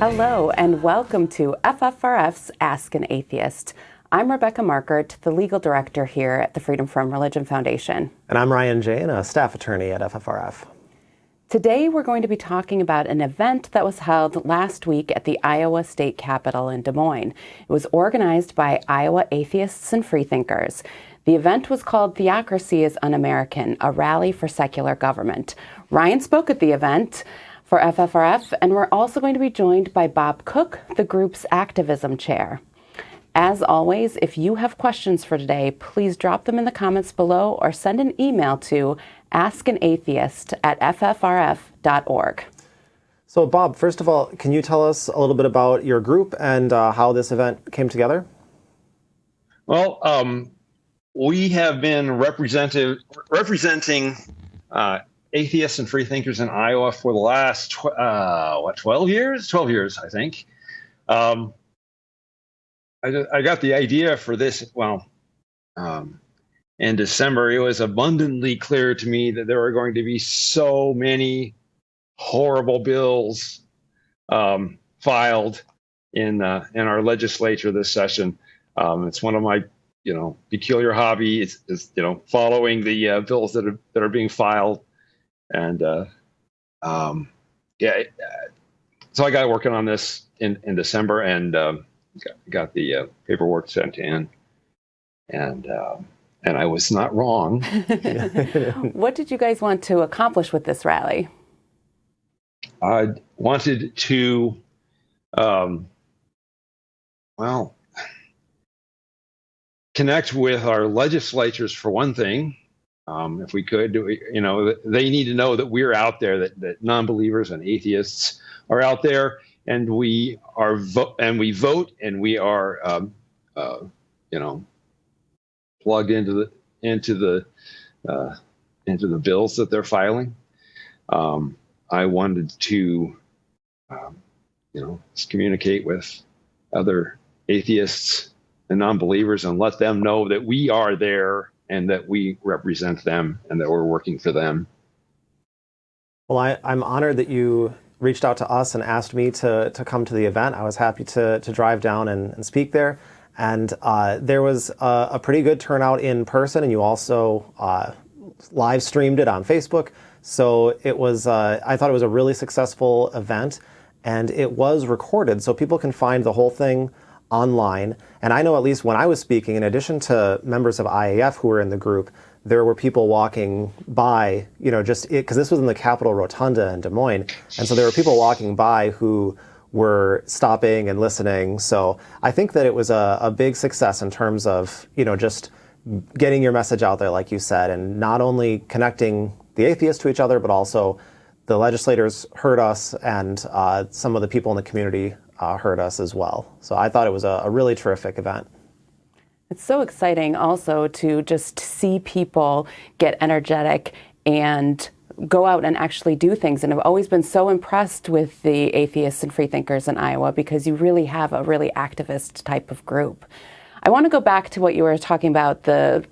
Hello and welcome to FFRF's Ask an Atheist. I'm Rebecca Markert, the legal director here at the Freedom From Religion Foundation. And I'm Ryan Jayne, a staff attorney at FFRF. Today we're going to be talking about an event that was held last week at the Iowa State Capitol in Des Moines. It was organized by Iowa Atheists and Freethinkers. The event was called Theocracy Is Un-American, a rally for secular government. Ryan spoke at the event for FFRF, and we're also going to be joined by Bob Cook, the group's activism chair. As always, if you have questions for today, please drop them in the comments below or send an email to askanatheist@ffrf.org. So Bob, first of all, can you tell us a little bit about your group and how this event came together? Well, we have been representing atheists and freethinkers in Iowa for the last 12 years? 12 years, I think. I got the idea for this, in December. It was abundantly clear to me that there were going to be so many horrible bills filed in our legislature this session. It's one of my peculiar hobbies is following the bills that are being filed, and so I got working on this in December and got the paperwork sent in, and I was not wrong. What did you guys want to accomplish with this rally? I wanted to, connect with our legislatures for one thing, if we could. They need to know that we're out there, that non-believers and atheists are out there, and we vote, and we are, plugged into the bills that they're filing. I wanted to, communicate with other atheists and non-believers and let them know that we are there and that we represent them and that we're working for them. Well, I'm honored that you reached out to us and asked me to come to the event. I was happy to drive down and speak there. And there was a pretty good turnout in person, and you also live streamed it on Facebook. So it was, I thought it was a really successful event, and it was recorded, so people can find the whole thing online. And I know, at least when I was speaking, in addition to members of IAF who were in the group, there were people walking by, because this was in the Capitol Rotunda in Des Moines. And so there were people walking by who were stopping and listening. So I think that it was a big success in terms of, just getting your message out there, like you said, and not only connecting the atheists to each other, but also the legislators heard us, and some of the people in the community heard us as well. So I thought it was a really terrific event. It's so exciting also to just see people get energetic and go out and actually do things. And I've always been so impressed with the atheists and freethinkers in Iowa, because you really have a really activist type of group. I want to go back to what you were talking about, the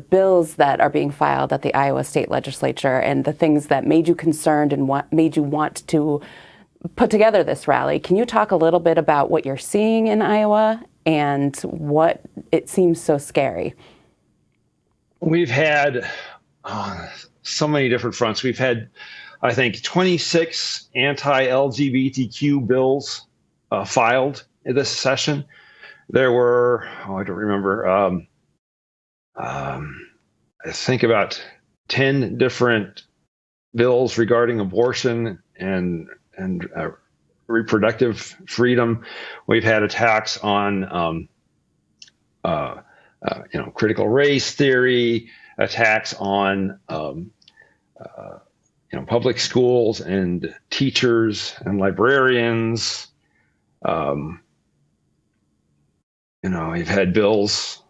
bills that are being filed at the Iowa State Legislature and the things that made you concerned and what made you want to put together this rally. Can you talk a little bit about what you're seeing in Iowa and what it seems so scary? We've had so many different fronts. We've had, I think, 26 anti-LGBTQ bills filed in this session. There were, I don't remember, I think about 10 different bills regarding abortion and reproductive freedom. We've had attacks on, critical race theory, attacks on, public schools and teachers and librarians. We've had bills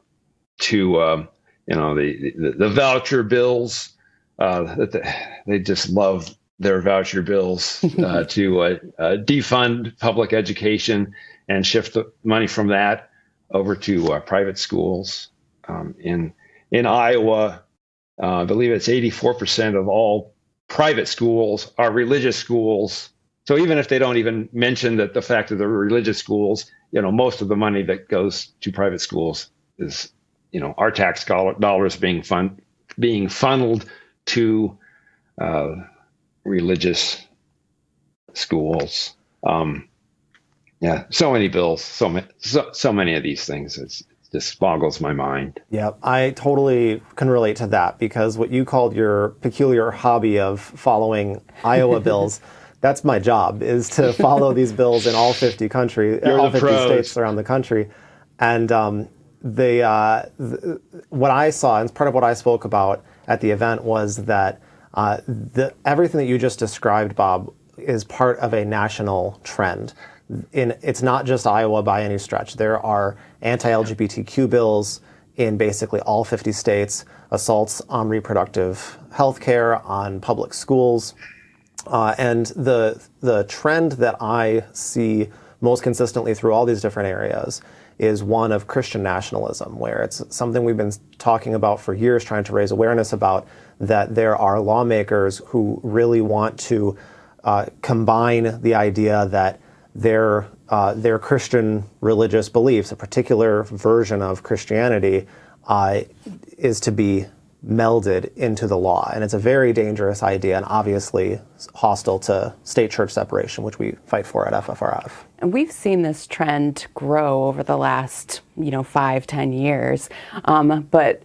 to, the voucher bills, that they just love their voucher bills to defund public education and shift the money from that over to private schools. In Iowa, I believe it's 84% of all private schools are religious schools, So even if they don't even mention that the fact that the religious schools, most of the money that goes to private schools is, our tax dollars being funneled to religious schools. Yeah, so many bills, so many of these things. It just boggles my mind. Yeah, I totally can relate to that, because what you called your peculiar hobby of following Iowa bills, that's my job, is to follow these bills in all 50 states around the country. And what I saw, and part of what I spoke about at the event, was that everything that you just described, Bob, is part of a national trend. It's not just Iowa by any stretch. There are anti-LGBTQ bills in basically all 50 states, assaults on reproductive health care, on public schools. And the trend that I see most consistently through all these different areas is one of Christian nationalism, where it's something we've been talking about for years, trying to raise awareness about, that there are lawmakers who really want to combine the idea that their Christian religious beliefs, a particular version of Christianity, is to be melded into the law. And it's a very dangerous idea, and obviously hostile to state-church separation, which we fight for at FFRF. And we've seen this trend grow over the last, 5-10 years. But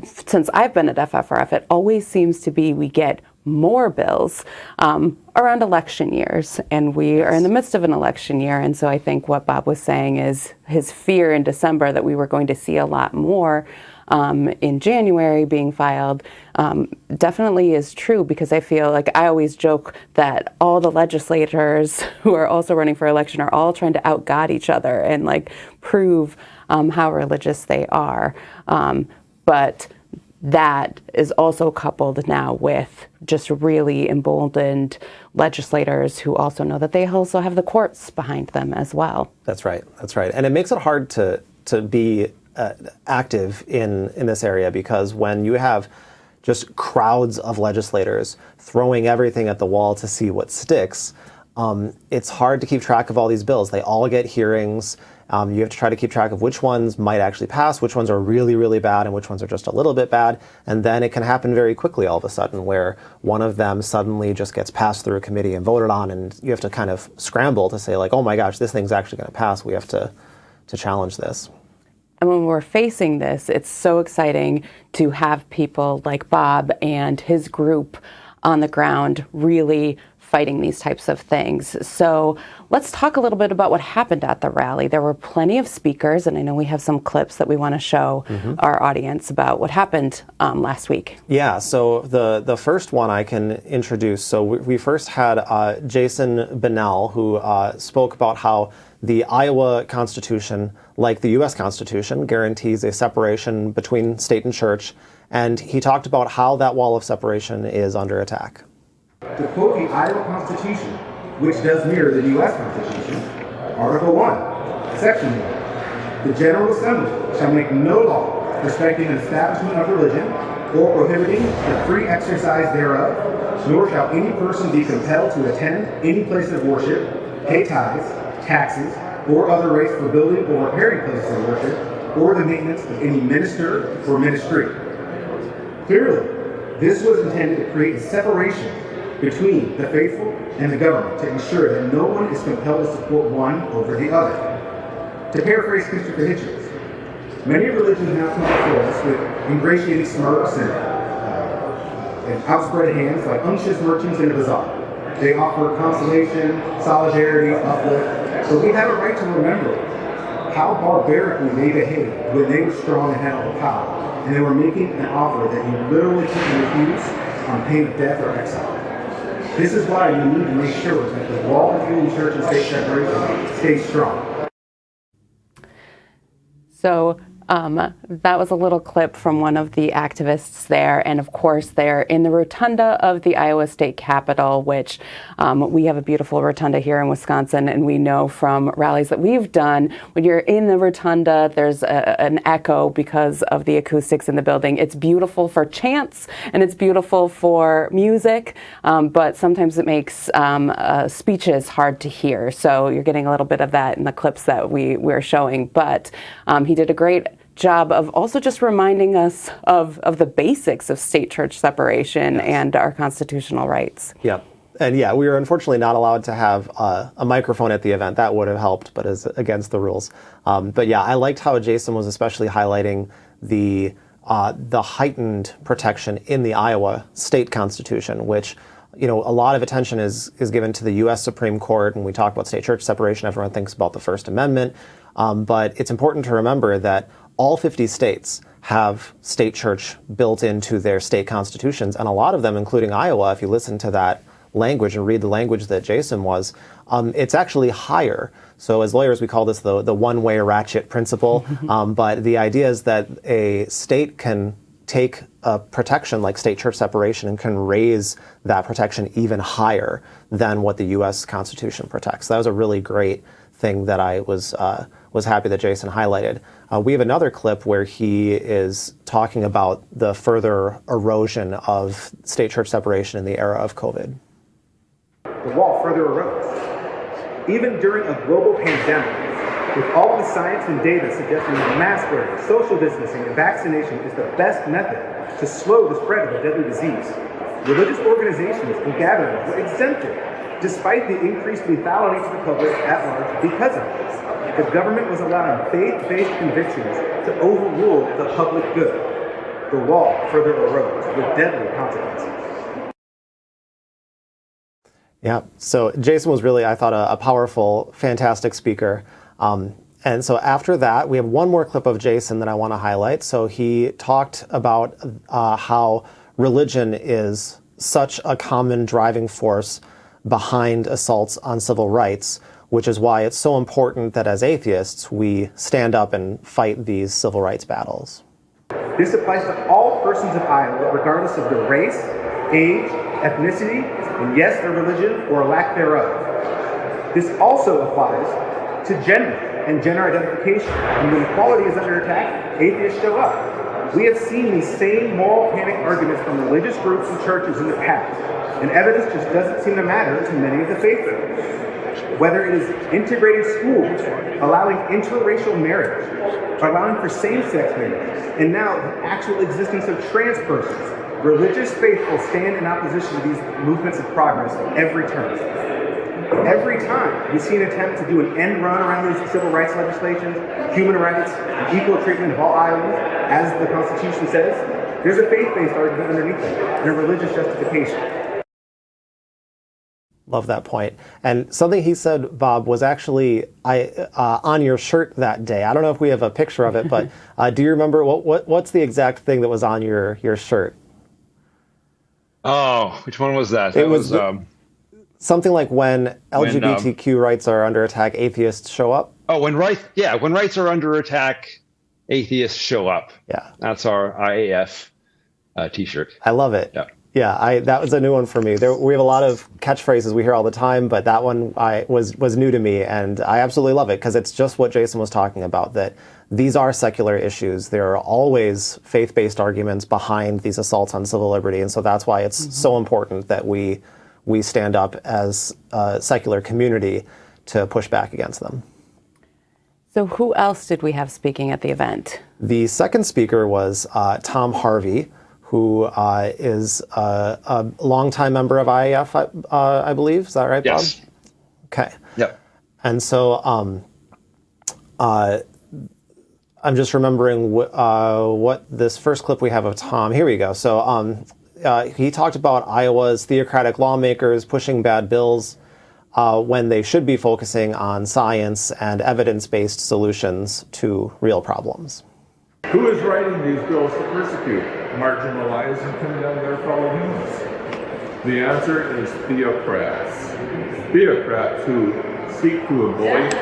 since I've been at FFRF, it always seems to be we get more bills around election years, and we are in the midst of an election year. And so I think what Bob was saying is his fear in December that we were going to see a lot more in January being filed definitely is true, because I feel like I always joke that all the legislators who are also running for election are all trying to out-God each other and prove how religious they are. But that is also coupled now with just really emboldened legislators who also know that they also have the courts behind them as well. That's right. And it makes it hard to be active in this area, because when you have just crowds of legislators throwing everything at the wall to see what sticks, it's hard to keep track of all these bills. They all get hearings. You have to try to keep track of which ones might actually pass, which ones are really, really bad, and which ones are just a little bit bad. And then it can happen very quickly all of a sudden, where one of them suddenly just gets passed through a committee and voted on, and you have to kind of scramble to say, oh my gosh, this thing's actually going to pass. We have to challenge this. And when we're facing this, it's so exciting to have people like Bob and his group on the ground really fighting these types of things. So let's talk a little bit about what happened at the rally. There were plenty of speakers, and I know we have some clips that we want to show our audience about what happened last week. Yeah, so the first one I can introduce. So we first had Jason Bunnell, who spoke about how the Iowa Constitution, like the U.S. Constitution, guarantees a separation between state and church, and he talked about how that wall of separation is under attack. To quote the Iowa Constitution, which does mirror the U.S. Constitution, Article 1, Section 1, the General Assembly shall make no law respecting an establishment of religion or prohibiting the free exercise thereof, nor shall any person be compelled to attend any place of worship, pay tithes, taxes, or other rates for building or repairing places of worship, or the maintenance of any minister or ministry. Clearly, this was intended to create a separation between the faithful and the government, to ensure that no one is compelled to support one over the other. To paraphrase Christopher Hitchens, many religions now come before us with ingratiating smirks and outspread hands like unctuous merchants in a bazaar. They offer consolation, solidarity, uplift, but we have a right to remember how barbarically they behaved when they were strong and had all the power, and they were making an offer that you literally couldn't refuse on pain of death or exile. This is why you need to make sure that the wall between church and state separation stays strong. So That was a little clip from one of the activists there. And of course, they're in the rotunda of the Iowa State Capitol, which we have a beautiful rotunda here in Wisconsin. And we know from rallies that we've done, when you're in the rotunda, there's an echo because of the acoustics in the building. It's beautiful for chants and it's beautiful for music, but sometimes it makes speeches hard to hear. So you're getting a little bit of that in the clips that we're showing. But he did a great job of also just reminding us of the basics of state-church separation and our constitutional rights. Yep. And yeah, we were unfortunately not allowed to have a microphone at the event. That would have helped, but is against the rules. But yeah, I liked how Jason was especially highlighting the heightened protection in the Iowa state constitution, which, you know, a lot of attention is given to the U.S. Supreme Court. And we talk about state-church separation. Everyone thinks about the First Amendment. But it's important to remember that all 50 states have state church built into their state constitutions, and a lot of them, including Iowa, if you listen to that language and read the language that Jason was, it's actually higher. So as lawyers, we call this the one-way ratchet principle, but the idea is that a state can take a protection like state church separation and can raise that protection even higher than what the U.S. Constitution protects. That was a really great thing that I was happy that Jason highlighted. We have another clip where he is talking about the further erosion of state church separation in the era of COVID. The wall further erodes. Even during a global pandemic, with all the science and data suggesting that mask wearing, social distancing, and vaccination is the best method to slow the spread of a deadly disease, religious organizations and gatherings were exempted, despite the increased lethality to the public at large because of this. The government was allowing faith-based convictions to overrule the public good. The wall further erodes with deadly consequences. Yeah, so Jason was really, I thought, a powerful, fantastic speaker. And so after that, we have one more clip of Jason that I want to highlight. So he talked about how religion is such a common driving force behind assaults on civil rights, which is why it's so important that as atheists, we stand up and fight these civil rights battles. This applies to all persons of Iowa, regardless of their race, age, ethnicity, and yes, their religion or lack thereof. This also applies to gender and gender identification. And when equality is under attack, atheists show up. We have seen these same moral panic arguments from religious groups and churches in the past, and evidence just doesn't seem to matter to many of the faithful. Whether it is integrating schools, allowing interracial marriage, allowing for same-sex marriage, and now the actual existence of trans persons, religious faithful stand in opposition to these movements of progress every turn. Every time we see an attempt to do an end run around these civil rights legislations, human rights, and equal treatment of all Iowans, as the Constitution says, there's a faith-based argument underneath it, and a religious justification. Love that point. And something he said, Bob, was actually on your shirt that day. I don't know if we have a picture of it, but do you remember what's the exact thing that was on your shirt? Oh, which one was that? It was something like when LGBTQ rights are under attack, atheists show up. Oh, when rights are under attack, atheists show up. Yeah, that's our IAF T-shirt. I love it. Yeah. Yeah, that was a new one for me. We have a lot of catchphrases we hear all the time, but that one was new to me, and I absolutely love it because it's just what Jason was talking about, that these are secular issues. There are always faith-based arguments behind these assaults on civil liberty, and so that's why it's so important that we stand up as a secular community to push back against them. So who else did we have speaking at the event? The second speaker was Tom Harvey, who is a longtime member of IAF, I believe. Is that right, Bob? Yes. Okay. Yep. And so I'm just remembering what this first clip we have of Tom. Here we go. So he talked about Iowa's theocratic lawmakers pushing bad bills when they should be focusing on science and evidence-based solutions to real problems. Who is writing these bills to persecute, marginalize, and condemn their fellow humans? The answer is theocrats. Theocrats who seek to avoid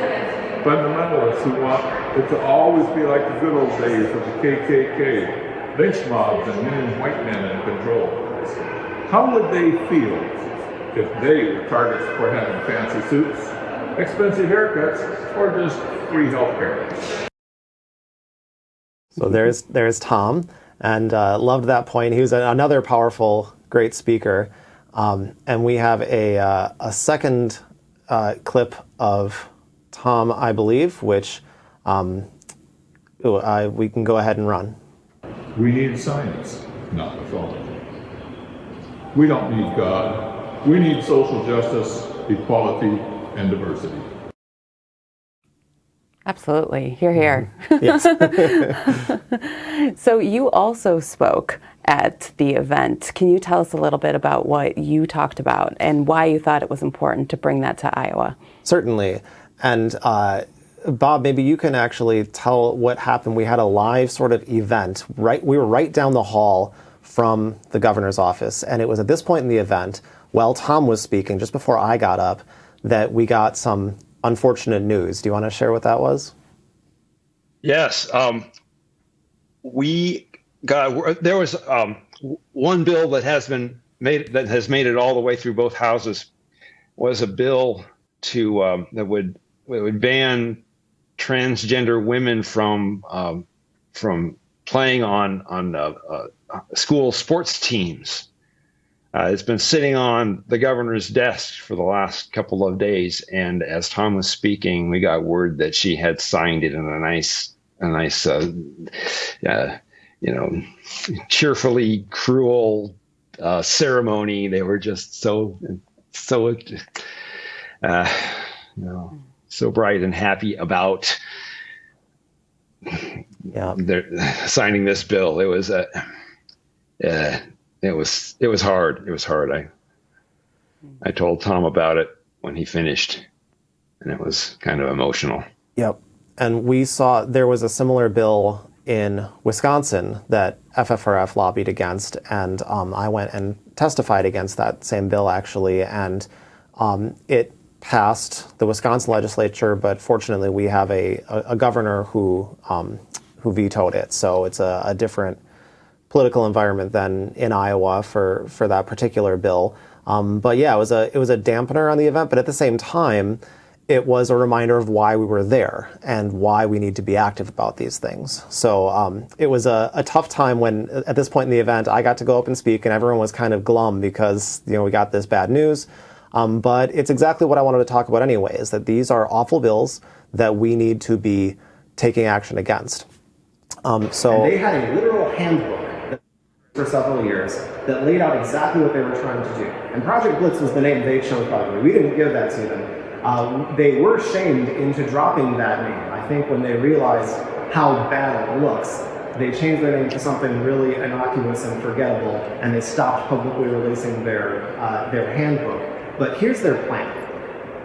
fundamentalists who want it to always be like the good old days of the KKK, lynch mobs and men, white men in control. How would they feel if they were targets for having fancy suits, expensive haircuts, or just free health care? So there's Tom, and loved that point. He was another powerful, great speaker. And we have a second clip of Tom, I believe, which we can go ahead and run. We need science, not mythology. We don't need God. We need social justice, equality, and diversity. Absolutely. Hear, hear. Yes. So you also spoke at the event. Can you tell us a little bit about what you talked about and why you thought it was important to bring that to Iowa? Certainly. And Bob, maybe you can actually tell what happened. We had a live sort of event. We were right down the hall from the governor's office. And it was at this point in the event, while Tom was speaking, just before I got up, that we got some unfortunate news. Do you want to share what that was? Yes. There was one bill that has made it all the way through both houses, was a bill that would ban transgender women from playing on school sports teams. It's been sitting on the governor's desk for the last couple of days, and as Tom was speaking, we got word that she had signed it in a nice, cheerfully cruel ceremony. They were just so bright and happy about signing this bill. It was hard. It was hard. I told Tom about it when he finished, and it was kind of emotional. Yep. And we saw there was a similar bill in Wisconsin that FFRF lobbied against, and I went and testified against that same bill, actually, and it passed the Wisconsin legislature, but fortunately we have a governor who vetoed it, so it's a different political environment than in Iowa for that particular bill. But yeah, it was a dampener on the event, but at the same time, it was a reminder of why we were there and why we need to be active about these things. So it was a tough time when, at this point in the event, I got to go up and speak, and everyone was kind of glum because we got this bad news. But it's exactly what I wanted to talk about anyway, is that these are awful bills that we need to be taking action against. And they had a literal handbook for several years that laid out exactly what they were trying to do. And Project Blitz was the name they chose, by the way. We didn't give that to them. They were shamed into dropping that name. I think when they realized how bad it looks, they changed their name to something really innocuous and forgettable, and they stopped publicly releasing their handbook. But here's their plan.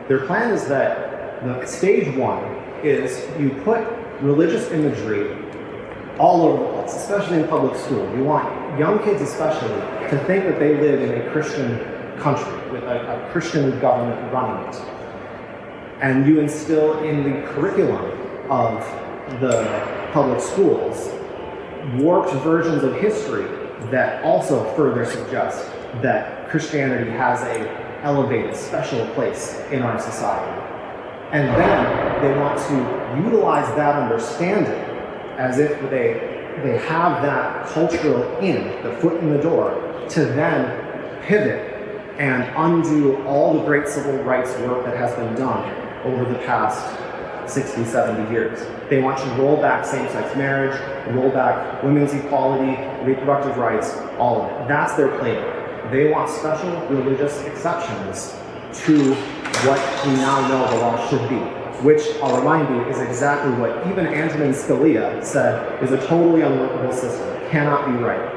Their plan is that the stage one is you put religious imagery all over the place, especially in public school. You want young kids especially to think that they live in a Christian country with a Christian government running it. And you instill in the curriculum of the public schools warped versions of history that also further suggest that Christianity has a elevated, special place in our society. And then they want to utilize that understanding as if they have that cultural the foot in the door, to then pivot and undo all the great civil rights work that has been done over the past 60, 70 years. They want to roll back same-sex marriage, roll back women's equality, reproductive rights, all of it. That's their playbook. They want special religious exceptions to what we now know the law should be, which, I'll remind you, is exactly what even Antonin Scalia said is a totally unworkable system. It cannot be right.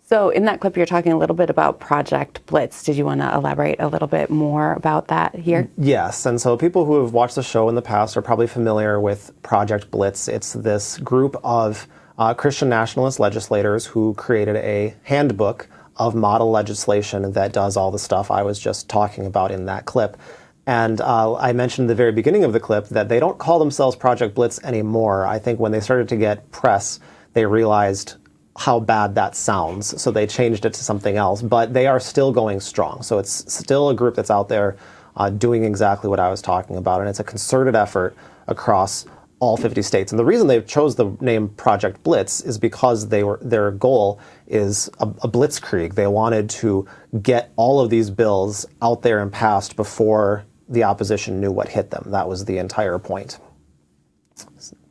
So in that clip, you're talking a little bit about Project Blitz. Did you want to elaborate a little bit more about that here? Yes, and so people who have watched the show in the past are probably familiar with Project Blitz. It's this group of Christian nationalist legislators who created a handbook of model legislation that does all the stuff I was just talking about in that clip. And I mentioned at the very beginning of the clip that they don't call themselves Project Blitz anymore. I think when they started to get press, they realized how bad that sounds, so they changed it to something else. But they are still going strong. So it's still a group that's out there doing exactly what I was talking about. And it's a concerted effort across all 50 states. And the reason they chose the name Project Blitz is because their goal is a blitzkrieg. They wanted to get all of these bills out there and passed before the opposition knew what hit them. That was the entire point.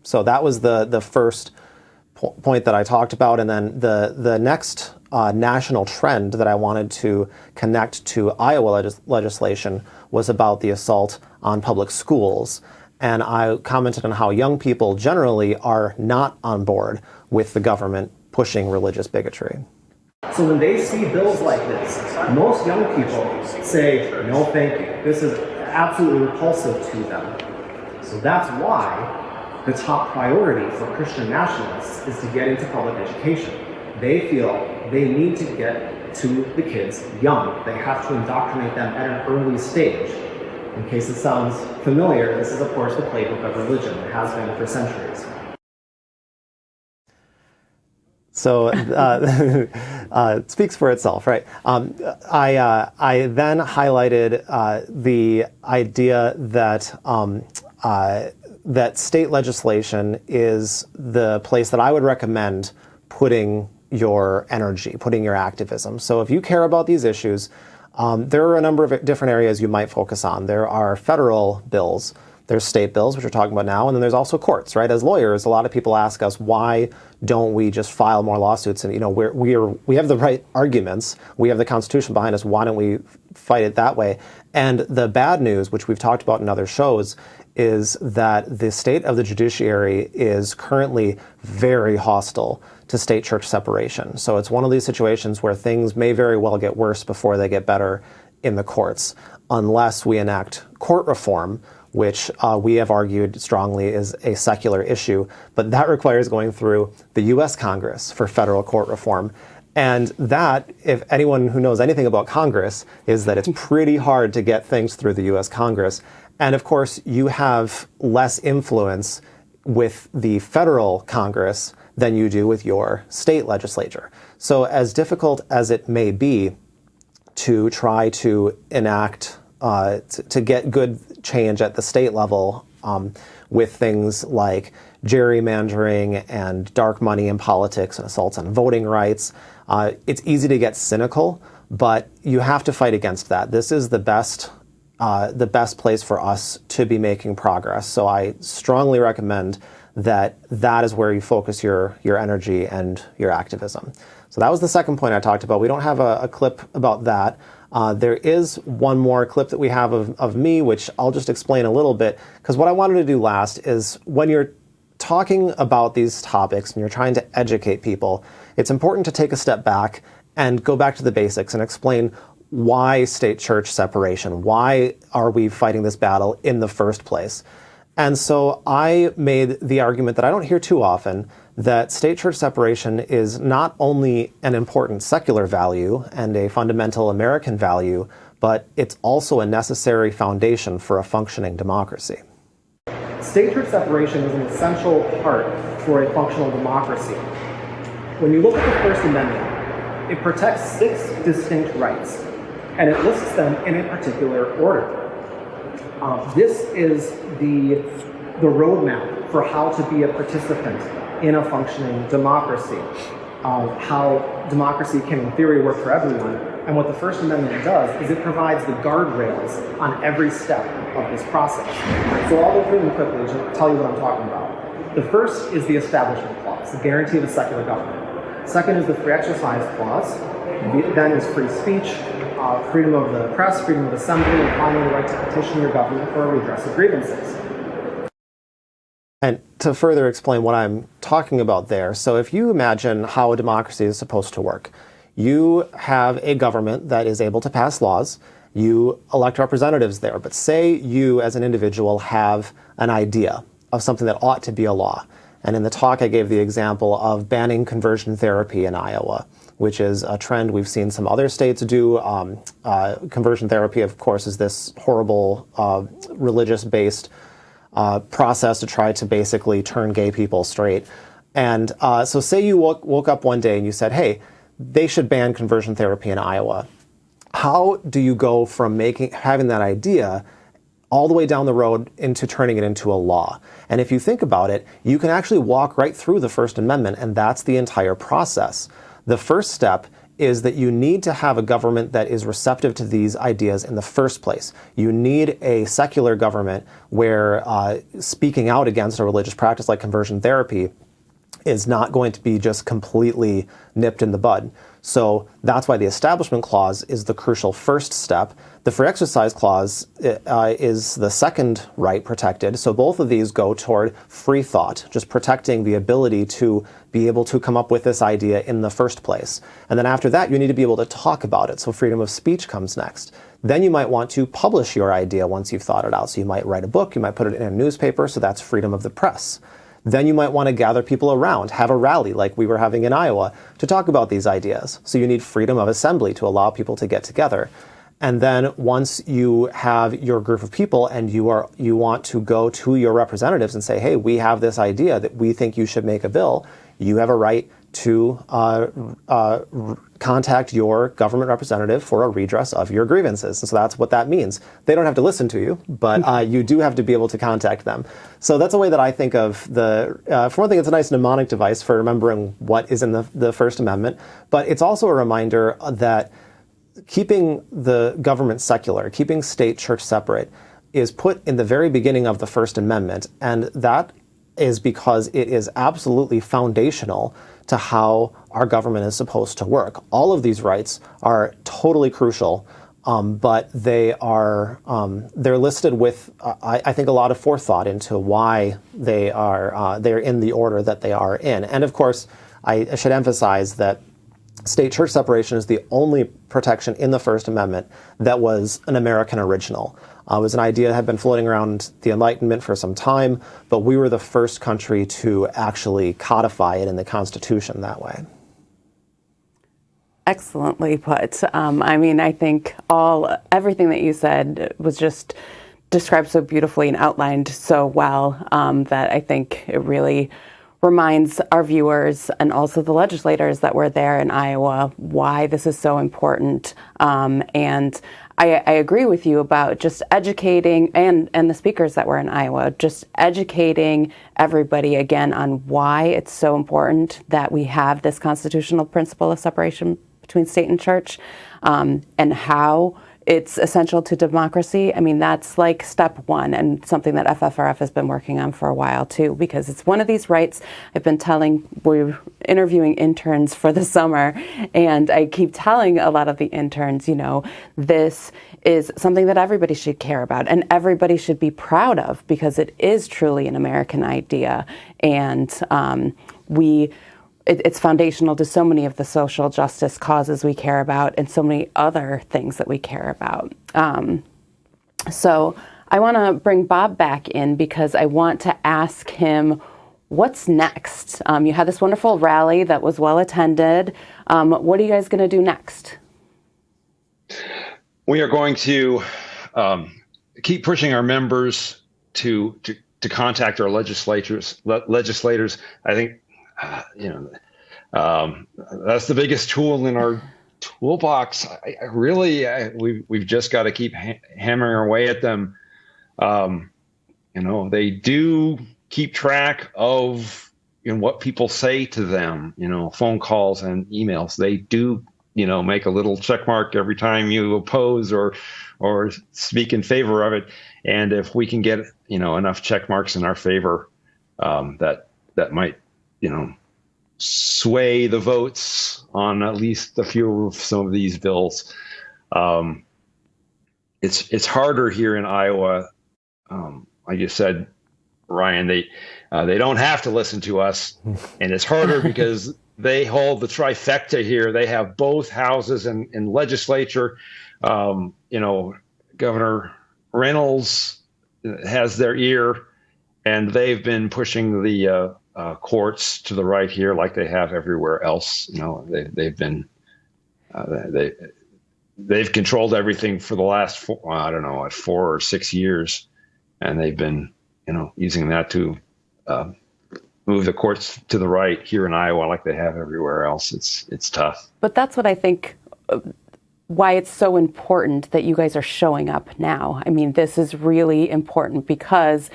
So that was the first point that I talked about. And then the next national trend that I wanted to connect to Iowa legislation was about the assault on public schools. And I commented on how young people generally are not on board with the government pushing religious bigotry. So when they see bills like this, most young people say, no thank you. This is absolutely repulsive to them. So that's why the top priority for Christian nationalists is to get into public education. They feel they need to get to the kids young. They have to indoctrinate them at an early stage. In case it sounds familiar, this is of course the playbook of religion. It has been for centuries. So it speaks for itself, right? I then highlighted the idea that that state legislation is the place that I would recommend putting your energy, putting your activism. So if you care about these issues, there are a number of different areas you might focus on. There are federal bills. There's state bills, which we're talking about now, and then there's also courts, right? As lawyers, a lot of people ask us, why don't we just file more lawsuits? And we have the right arguments. We have the Constitution behind us. Why don't we fight it that way? And the bad news, which we've talked about in other shows, is that the state of the judiciary is currently very hostile to state-church separation. So it's one of these situations where things may very well get worse before they get better in the courts, unless we enact court reform, which we have argued strongly is a secular issue, but that requires going through the U.S. Congress for federal court reform. And that, if anyone who knows anything about Congress, is that it's pretty hard to get things through the U.S. Congress. And of course, you have less influence with the federal Congress than you do with your state legislature. So as difficult as it may be to try to enact to get good change at the state level with things like gerrymandering and dark money in politics and assaults on voting rights. It's easy to get cynical, but you have to fight against that. This is the best place for us to be making progress. So I strongly recommend that is where you focus your energy and your activism. So that was the second point I talked about. We don't have a clip about that. There is one more clip that we have of me, which I'll just explain a little bit, because what I wanted to do last is when you're talking about these topics and you're trying to educate people, it's important to take a step back and go back to the basics and explain why state-church separation? Why are we fighting this battle in the first place? And so I made the argument that I don't hear too often, that state-church separation is not only an important secular value and a fundamental American value, but it's also a necessary foundation for a functioning democracy. State-church separation is an essential part for a functional democracy. When you look at the First Amendment, it protects 6 distinct rights, and it lists them in a particular order. This is the roadmap for how to be a participant in a functioning democracy, how democracy can in theory work for everyone. And what the First Amendment does is it provides the guardrails on every step of this process. So I'll go through them quickly to tell you what I'm talking about. The first is the Establishment Clause, the guarantee of a secular government. Second is the Free Exercise Clause. Then is free speech, freedom of the press, freedom of assembly, and finally the right to petition your government for a redress of grievances. And to further explain what I'm talking about there, so if you imagine how a democracy is supposed to work, you have a government that is able to pass laws, you elect representatives there, but say you as an individual have an idea of something that ought to be a law. And in the talk I gave the example of banning conversion therapy in Iowa. which is a trend we've seen some other states do. Conversion therapy, of course, is this horrible religious-based process to try to basically turn gay people straight. And so say you woke up one day and you said, hey, they should ban conversion therapy in Iowa. How do you go from having that idea all the way down the road into turning it into a law? And if you think about it, you can actually walk right through the First Amendment, and that's the entire process. The first step is that you need to have a government that is receptive to these ideas in the first place. You need a secular government where speaking out against a religious practice like conversion therapy is not going to be just completely nipped in the bud. So that's why the Establishment Clause is the crucial first step. The Free Exercise Clause is the second right protected. So both of these go toward free thought, just protecting the ability to be able to come up with this idea in the first place. And then after that, you need to be able to talk about it. So freedom of speech comes next. Then you might want to publish your idea once you've thought it out. So you might write a book, you might put it in a newspaper, so that's freedom of the press. Then you might want to gather people around, have a rally like we were having in Iowa to talk about these ideas. So you need freedom of assembly to allow people to get together. And then once you have your group of people and you want to go to your representatives and say, hey, we have this idea that we think you should make a bill, you have a right to contact your government representative for a redress of your grievances. And so that's what that means. They don't have to listen to you, but you do have to be able to contact them. So that's a way that I think of for one thing, it's a nice mnemonic device for remembering what is in the First Amendment, but it's also a reminder that keeping the government secular, keeping state church separate, is put in the very beginning of the First Amendment, and that is because it is absolutely foundational to how our government is supposed to work. All of these rights are totally crucial, but they're listed with, I think, a lot of forethought into why they're in the order that they are in. And of course, I should emphasize that state church separation is the only protection in the First Amendment that was an American original. It was an idea that had been floating around the Enlightenment for some time, but we were the first country to actually codify it in the Constitution that way. Excellently put. I think everything that you said was just described so beautifully and outlined so well that I think it really reminds our viewers and also the legislators that were there in Iowa why this is so important. And I agree with you about just educating, and the speakers that were in Iowa, just educating everybody again on why it's so important that we have this constitutional principle of separation between state and church, and how it's essential to democracy. I mean, that's like step one, and something that FFRF has been working on for a while too, because it's one of these rights. We're interviewing interns for the summer, and I keep telling a lot of the interns, this is something that everybody should care about and everybody should be proud of, because it is truly an American idea. And it's foundational to so many of the social justice causes we care about and so many other things that we care about. So I want to bring Bob back in because I want to ask him, what's next? You had this wonderful rally that was well attended. What are you guys going to do next? We are going to keep pushing our members to contact our legislators. I think that's the biggest tool in our toolbox. We've just got to keep hammering away at them. They do keep track of what people say to them. Phone calls and emails. They do make a little check mark every time you oppose or speak in favor of it. And if we can get enough check marks in our favor, that might sway the votes on at least a few of some of these bills. It's harder here in Iowa. Like you said, Ryan, they don't have to listen to us, and it's harder because they hold the trifecta here. They have both houses and legislature. Governor Reynolds has their ear, and they've been pushing the courts to the right here, like they have everywhere else. They've been they've controlled everything for the last 4 or 6 years, and they've been using that to move the courts to the right here in Iowa, like they have everywhere else. It's tough. But that's what I think. Why it's so important that you guys are showing up now. I mean, this is really important because,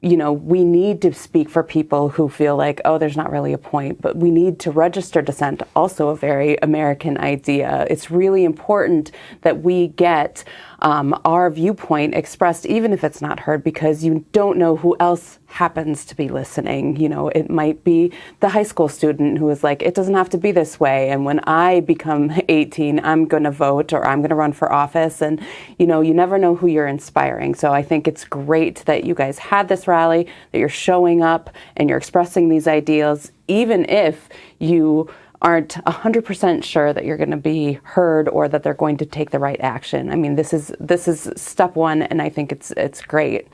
we need to speak for people who feel like, oh, there's not really a point, but we need to register dissent, also a very American idea. It's really important that we get our viewpoint expressed, even if it's not heard, because you don't know who else happens to be listening. It might be the high school student who is like, it doesn't have to be this way. And when I become 18, I'm going to vote or I'm going to run for office. And, you never know who you're inspiring. So I think it's great that you guys had this rally, that you're showing up and you're expressing these ideals, even if you aren't 100% sure that you're going to be heard or that they're going to take the right action. I mean, this is step one, and I think it's great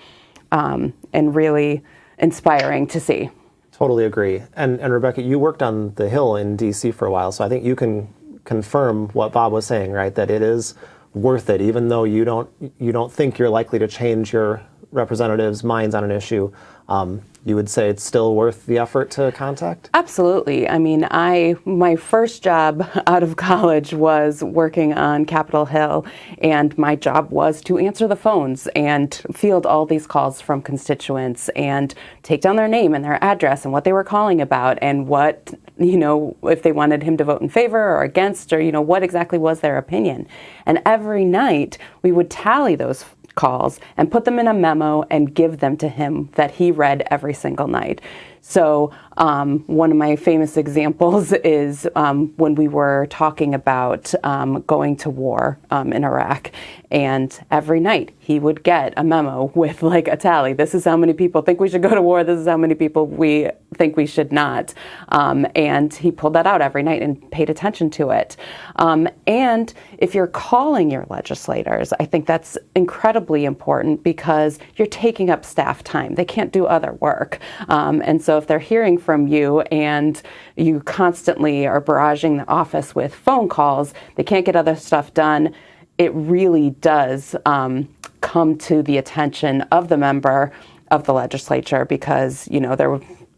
and really inspiring to see. Totally agree. And Rebecca, you worked on the Hill in D.C. for a while, so I think you can confirm what Bob was saying, right? That it is worth it, even though you don't think you're likely to change your representatives' minds on an issue. You would say it's still worth the effort to contact? Absolutely. I mean, my first job out of college was working on Capitol Hill, and my job was to answer the phones and field all these calls from constituents and take down their name and their address and what they were calling about and what, if they wanted him to vote in favor or against, or, what exactly was their opinion. And every night we would tally those calls and put them in a memo and give them to him that he read every single night. So one of my famous examples is when we were talking about going to war in Iraq. And every night he would get a memo with like a tally. This is how many people think we should go to war. This is how many people we think we should not. And he pulled that out every night and paid attention to it. And if you're calling your legislators, I think that's incredibly important because you're taking up staff time. They can't do other work. And so if they're hearing from you and you constantly are barraging the office with phone calls, they can't get other stuff done. It really does come to the attention of the member of the legislature because,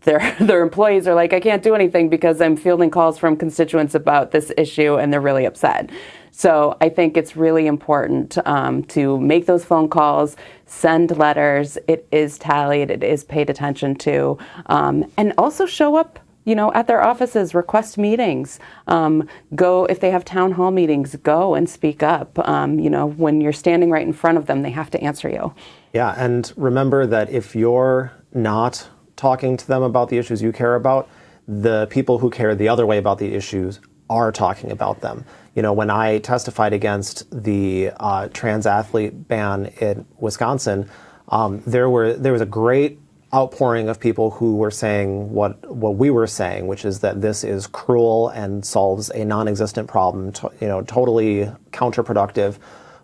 their employees are like, I can't do anything because I'm fielding calls from constituents about this issue and they're really upset. So I think it's really important to make those phone calls, send letters. It is tallied, it is paid attention to, and also show up at their offices, request meetings, go, if they have town hall meetings, go and speak up. When you're standing right in front of them, they have to answer you. Yeah, and remember that if you're not talking to them about the issues you care about, the people who care the other way about the issues are talking about them. When I testified against the trans athlete ban in Wisconsin, there was a great outpouring of people who were saying what we were saying, which is that this is cruel and solves a non-existent problem, totally counterproductive.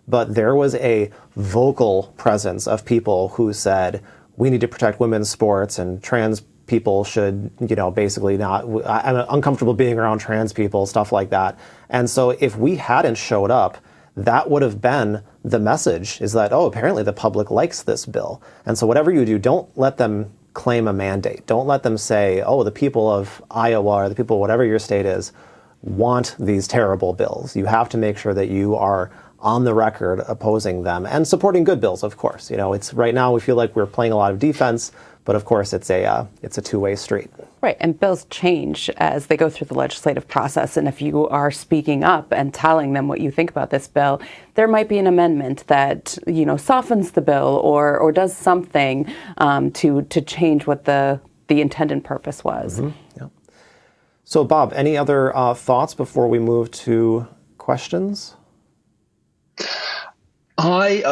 But there was a vocal presence of people who said, we need to protect women's sports and trans people should, basically not, I'm uncomfortable being around trans people, stuff like that. And so if we hadn't showed up, that would have been the message, is that, apparently the public likes this bill. And so whatever you do, don't let them claim a mandate. Don't let them say, the people of Iowa or the people, whatever your state is, want these terrible bills. You have to make sure that you are on the record opposing them and supporting good bills, of course. It's right now we feel like we're playing a lot of defense, but of course it's a two-way street. Right, and bills change as they go through the legislative process. And if you are speaking up and telling them what you think about this bill, there might be an amendment that softens the bill or does something to change what the intended purpose was. Mm-hmm. Yeah. So, Bob, any other thoughts before we move to questions? I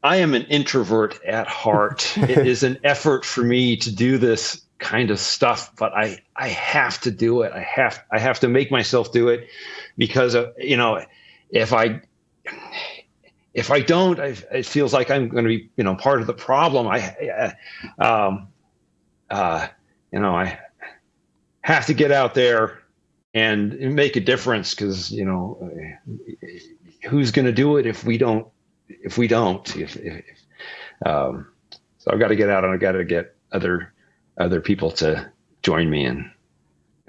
am an introvert at heart. It is an effort for me to do this kind of stuff, but I have to do it. I have to make myself do it because if if I don't, it feels like I'm going to be, part of the problem. I have to get out there and make a difference, because who's going to do it if we don't? So I've got to get out, and I've got to get other people to join me, and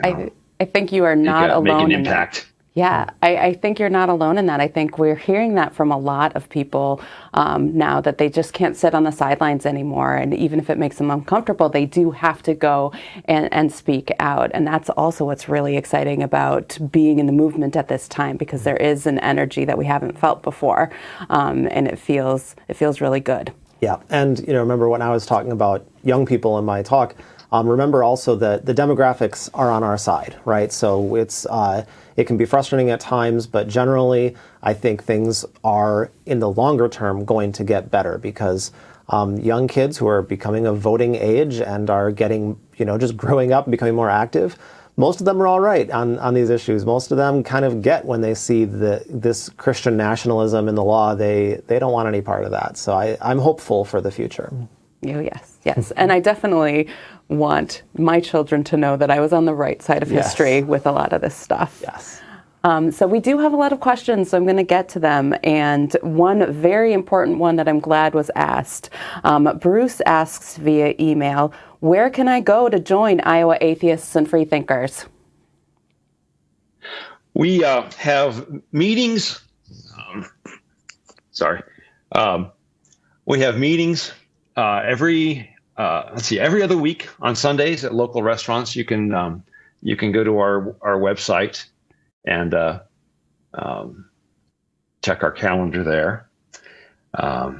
I think you are not alone make an in impact. that. Yeah, I think you're not alone in that. I think we're hearing that from a lot of people now, that they just can't sit on the sidelines anymore. And even if it makes them uncomfortable, they do have to go and speak out. And that's also what's really exciting about being in the movement at this time, because there is an energy that we haven't felt before. And it feels really good. Yeah, and remember when I was talking about young people in my talk, remember also that the demographics are on our side, right? So it can be frustrating at times, but generally I think things are, in the longer term, going to get better, because young kids who are becoming of voting age and are getting, just growing up and becoming more active, most of them are all right on these issues. Most of them kind of get, when they see this Christian nationalism in the law, they don't want any part of that. So I'm hopeful for the future. Oh, yes. And I definitely want my children to know that I was on the right side of history with a lot of this stuff. Yes. So we do have a lot of questions, so I'm going to get to them. And one very important one that I'm glad was asked. Bruce asks via email, where can I go to join Iowa Atheists and Freethinkers? We have meetings. We have meetings every other week on Sundays at local restaurants. You can go to our website and check our calendar there. I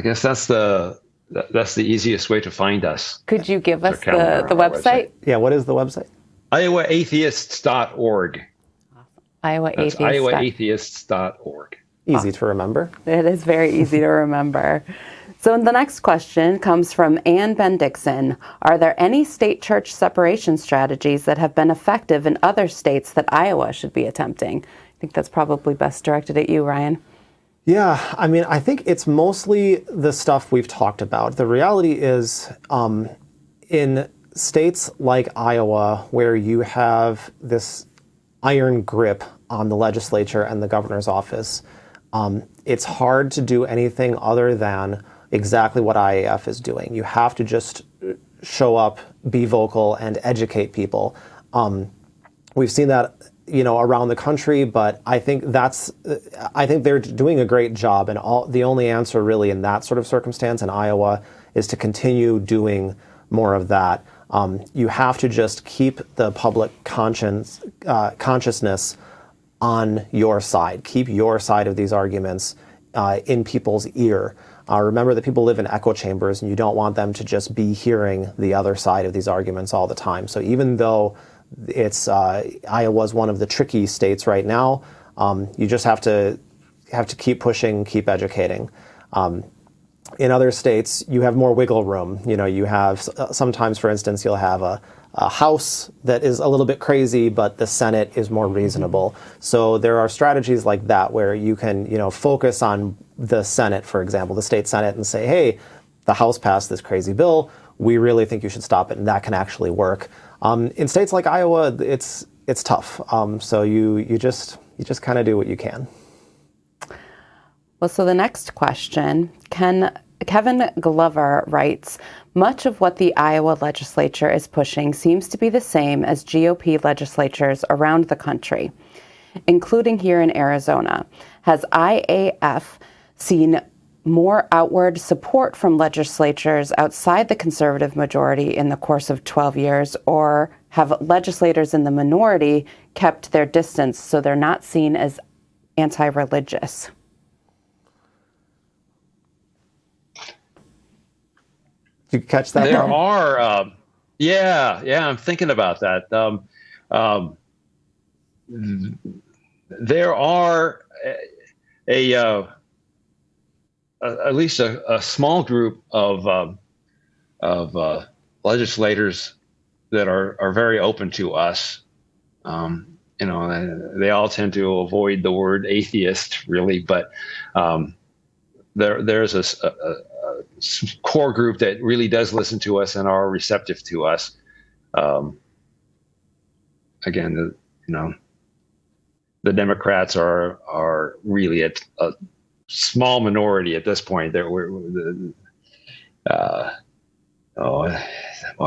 guess that's the easiest way to find us. Could you give us the website? Yeah, what is the website? IowaAtheists.org. IowaAtheists.org. Easy to remember. It is very easy to remember. So the next question comes from Ann Bendixson. Are there any state church separation strategies that have been effective in other states that Iowa should be attempting? I think that's probably best directed at you, Ryan. Yeah, I think it's mostly the stuff we've talked about. The reality is, in states like Iowa, where you have this iron grip on the legislature and the governor's office, it's hard to do anything other than exactly what IAF is doing. You have to just show up, be vocal, and educate people. We've seen that, around the country, but I think they're doing a great job. And the only answer really in that sort of circumstance in Iowa is to continue doing more of that. You have to just keep the public consciousness on your side. Keep your side of these arguments in people's ear. Remember that people live in echo chambers, and you don't want them to just be hearing the other side of these arguments all the time. So even though Iowa's one of the tricky states right now, you just have to keep pushing, keep educating. In other states, you have more wiggle room. You have sometimes, for instance, you'll have a House that is a little bit crazy, but the Senate is more reasonable. So there are strategies like that where you can, focus on the Senate, for example, the state Senate, and say, hey, the House passed this crazy bill. We really think you should stop it, and that can actually work. In states like Iowa, it's tough. So you just kind of do what you can. Well, so the next question, Kevin Glover writes, much of what the Iowa legislature is pushing seems to be the same as GOP legislatures around the country, including here in Arizona. Has IAF seen more outward support from legislatures outside the conservative majority in the course of 12 years, or have legislators in the minority kept their distance so they're not seen as anti-religious? Did you catch that? There are, I'm thinking about that. There are at least a small group of legislators that are very open to us, they all tend to avoid the word atheist, really, but there's a core group that really does listen to us and are receptive to us. Again, the Democrats are really a small minority at this point. Boy,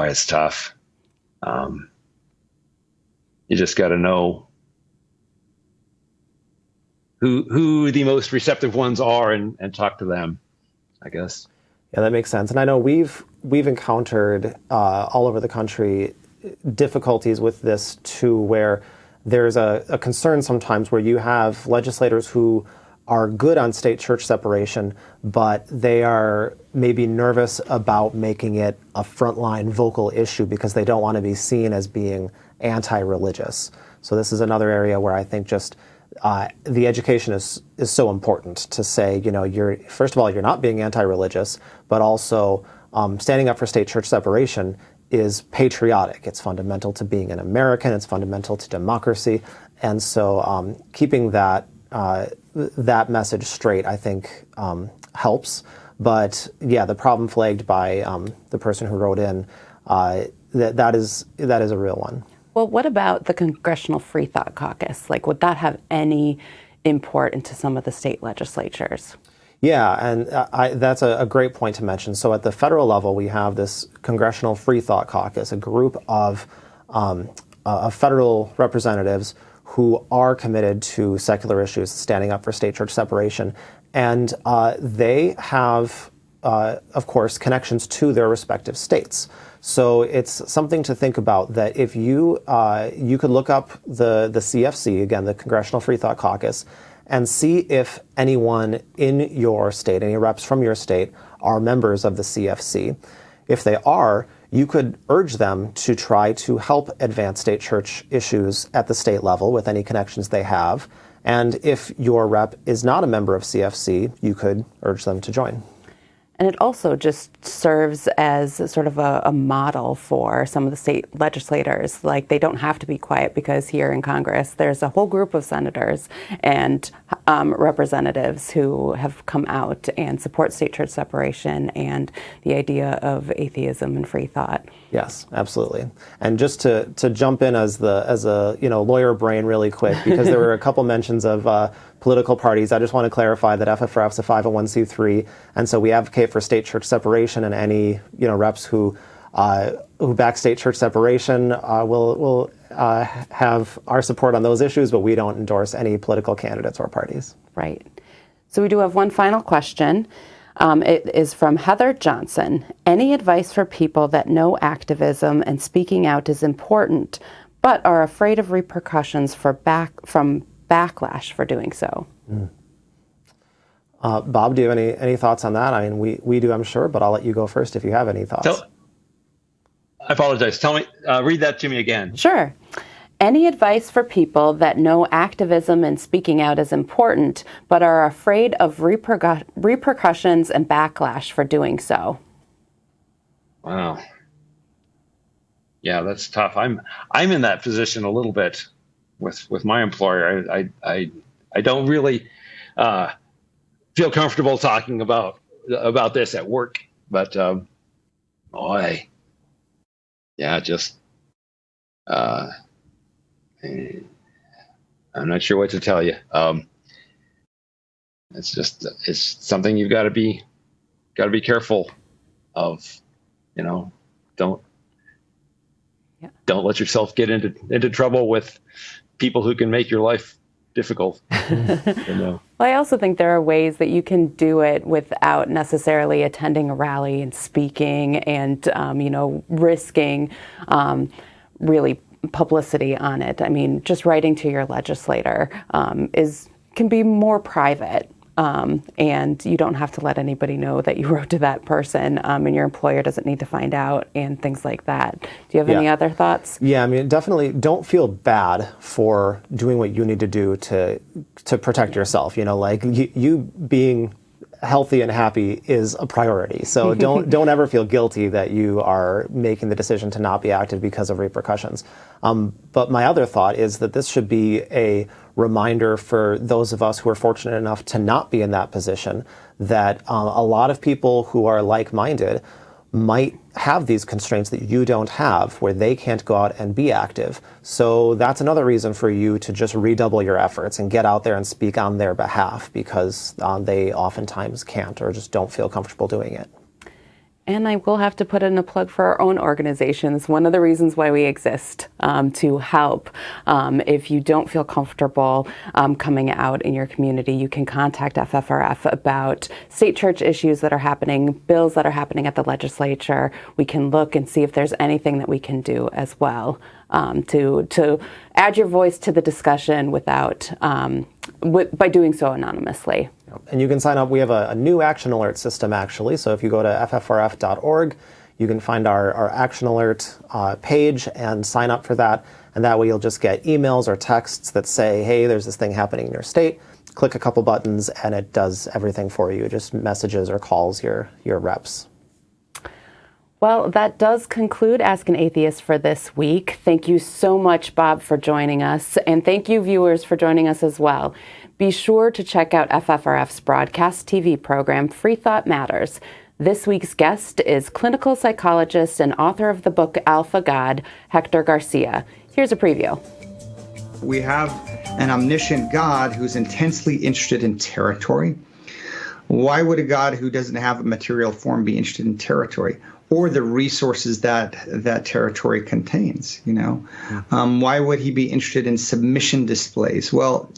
it's tough. You just got to know who the most receptive ones are and talk to them, I guess. Yeah, that makes sense. And I know we've encountered all over the country difficulties with this too, where there's a concern sometimes where you have legislators who are good on state church separation, but they are maybe nervous about making it a frontline vocal issue because they don't want to be seen as being anti-religious. So this is another area where I think just the education is so important to say, you're first of all, you're not being anti-religious, but also standing up for state church separation is patriotic. It's fundamental to being an American. It's fundamental to democracy. And so keeping that message straight, I think, helps. But yeah, the problem flagged by the person who wrote in, that is a real one. Well, what about the Congressional Free Thought Caucus? Like, would that have any import into some of the state legislatures? Yeah, and that's a great point to mention. So at the federal level, we have this Congressional Free Thought Caucus, a group of federal representatives who are committed to secular issues, standing up for state church separation. And they have, of course, connections to their respective states. So it's something to think about that if you could look up the CFC, again, the Congressional Free Thought Caucus, and see if anyone in your state, any reps from your state, are members of the CFC. If they are, you could urge them to try to help advance state church issues at the state level with any connections they have. And if your rep is not a member of CFC, you could urge them to join. And it also just serves as sort of a model for some of the state legislators. Like, they don't have to be quiet, because here in Congress, there's a whole group of senators and representatives who have come out and support state church separation and the idea of atheism and free thought. Yes, absolutely. And just to jump in as a lawyer brain really quick, because there were a couple mentions of political parties. I just want to clarify that FFRF is a 501c3, and so we advocate for state church separation, and any reps who back state church separation will have our support on those issues, but we don't endorse any political candidates or parties. Right. So we do have one final question. It is from Heather Johnson. Any advice for people that know activism and speaking out is important, but are afraid of repercussions from backlash for doing so? Bob, do you have any thoughts on that? I mean, we do, I'm sure, but I'll let you go first if you have any thoughts. I apologize. Tell me, read that to me again. Sure. Any advice for people that know activism and speaking out is important, but are afraid of repercussions and backlash for doing so? Wow. Yeah, that's tough. I'm in that position a little bit with my employer. I don't really feel comfortable talking about this at work, but boy, yeah, just I'm not sure what to tell you. It's something you've got to be careful of. Don't let yourself get into trouble with people who can make your life difficult. Well, I also think there are ways that you can do it without necessarily attending a rally and speaking and risking really publicity on it. I mean, just writing to your legislator can be more private, and you don't have to let anybody know that you wrote to that person, and your employer doesn't need to find out, and things like that. Do you have any other thoughts? Yeah, I mean, definitely don't feel bad for doing what you need to do to protect yourself. Like you being healthy and happy is a priority. So don't ever feel guilty that you are making the decision to not be active because of repercussions. But my other thought is that this should be a reminder for those of us who are fortunate enough to not be in that position, that a lot of people who are like-minded might have these constraints that you don't have, where they can't go out and be active. So that's another reason for you to just redouble your efforts and get out there and speak on their behalf, because they oftentimes can't or just don't feel comfortable doing it. And I will have to put in a plug for our own organizations. One of the reasons why we exist, to help. If you don't feel comfortable coming out in your community, you can contact FFRF about state church issues that are happening, bills that are happening at the legislature. We can look and see if there's anything that we can do as well to add your voice to the discussion without by doing so anonymously. And you can sign up. We have a new action alert system, actually. So if you go to ffrf.org, you can find our action alert page and sign up for that. And that way you'll just get emails or texts that say, hey, there's this thing happening in your state. Click a couple buttons and it does everything for you. It just messages or calls your reps. Well, that does conclude Ask an Atheist for this week. Thank you so much, Bob, for joining us. And thank you, viewers, for joining us as well. Be sure to check out FFRF's broadcast TV program, Free Thought Matters. This week's guest is clinical psychologist and author of the book Alpha God, Hector Garcia. Here's a preview. We have an omniscient God who's intensely interested in territory. Why would a God who doesn't have a material form be interested in territory or the resources that that territory contains? Why would he be interested in submission displays? Well,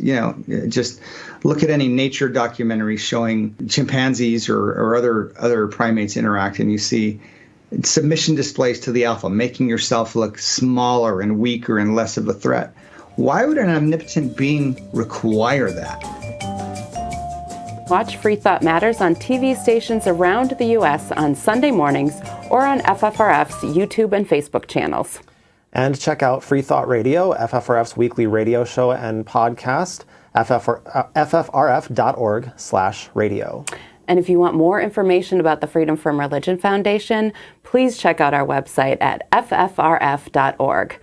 just look at any nature documentary showing chimpanzees or other primates interact, and you see submission displays to the alpha, making yourself look smaller and weaker and less of a threat. Why would an omnipotent being require that? Watch Free Thought Matters on TV stations around the U.S. on Sunday mornings or on FFRF's YouTube and Facebook channels. And check out Free Thought Radio, FFRF's weekly radio show and podcast, ffrf.org/radio. And if you want more information about the Freedom from Religion Foundation, please check out our website at ffrf.org.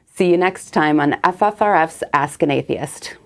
See you next time on FFRF's Ask an Atheist.